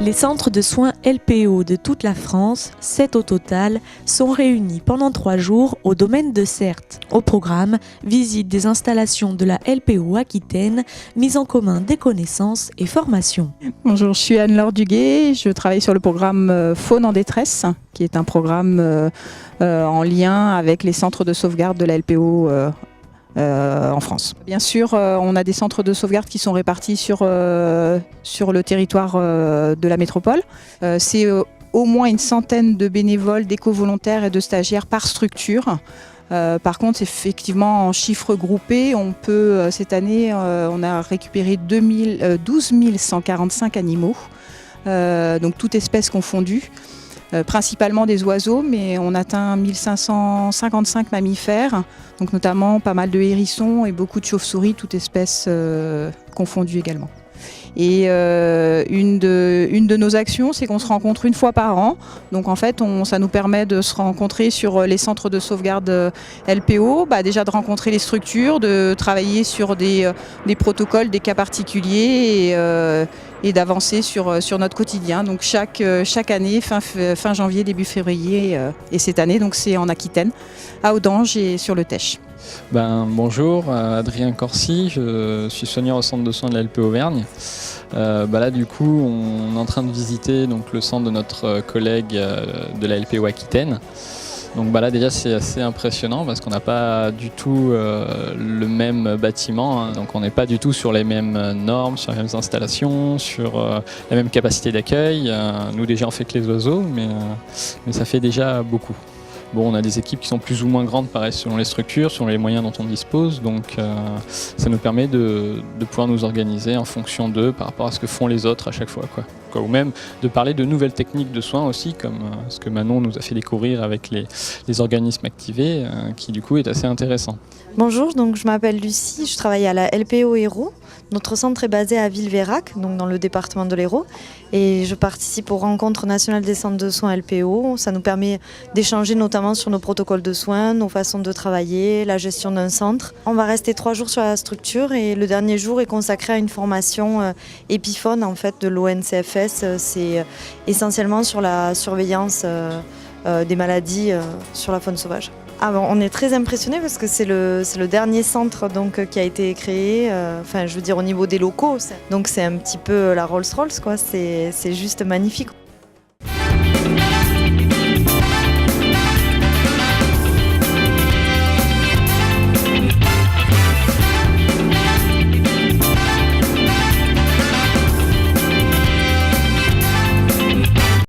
Les centres de soins LPO de toute la France, 7 au total, sont réunis pendant 3 jours au domaine de Certes. Au programme, visite des installations de la LPO Aquitaine, mise en commun des connaissances et formations. Bonjour, je suis Anne-Laure Duguet, je travaille sur le programme Faune en détresse, qui est un programme en lien avec les centres de sauvegarde de la LPO en France. Bien sûr, on a des centres de sauvegarde qui sont répartis sur le territoire de la métropole. C'est au moins une centaine de bénévoles, d'éco-volontaires et de stagiaires par structure. Par contre, effectivement, en chiffres groupés, on peut, cette année, on a récupéré 12 145 animaux, donc toutes espèces confondues. Principalement des oiseaux, mais on atteint 1555 mammifères, donc notamment pas mal de hérissons et beaucoup de chauves-souris, toutes espèces confondues également. Et une de nos actions, c'est qu'on se rencontre une fois par an. Donc en fait, ça nous permet de se rencontrer sur les centres de sauvegarde LPO, déjà de rencontrer les structures, de travailler sur des protocoles, des cas particuliers et d'avancer sur notre quotidien. Donc chaque année, fin janvier, début février, et cette année, donc c'est en Aquitaine, à Audange et sur le Tech. Bonjour, Adrien Corsi, je suis soigneur au centre de soins de la LPO Auvergne. Là du coup on est en train de visiter donc, le centre de notre collègue de la LPO Aquitaine. Donc là déjà c'est assez impressionnant parce qu'on n'a pas du tout le même bâtiment, hein. Donc on n'est pas du tout sur les mêmes normes, sur les mêmes installations, sur la même capacité d'accueil. Nous déjà on fait que les oiseaux mais ça fait déjà beaucoup. Bon, on a des équipes qui sont plus ou moins grandes, pareil, selon les structures, selon les moyens dont on dispose. Donc ça nous permet de pouvoir nous organiser en fonction d'eux par rapport à ce que font les autres à chaque fois, quoi. Ou même de parler de nouvelles techniques de soins aussi, comme ce que Manon nous a fait découvrir avec les organismes activés, qui du coup est assez intéressant. Bonjour, donc je m'appelle Lucie, je travaille à la LPO Hérault. Notre centre est basé à Villeveyrac, donc dans le département de l'Hérault, et je participe aux rencontres nationales des centres de soins LPO. Ça nous permet d'échanger notamment sur nos protocoles de soins, nos façons de travailler, la gestion d'un centre. On va rester 3 jours sur la structure et le dernier jour est consacré à une formation épifaune en fait, de l'ONCFS. C'est essentiellement sur la surveillance des maladies sur la faune sauvage. On est très impressionnés parce que c'est le dernier centre donc, qui a été créé, je veux dire au niveau des locaux. Donc c'est un petit peu la Rolls-Royce, quoi. C'est juste magnifique.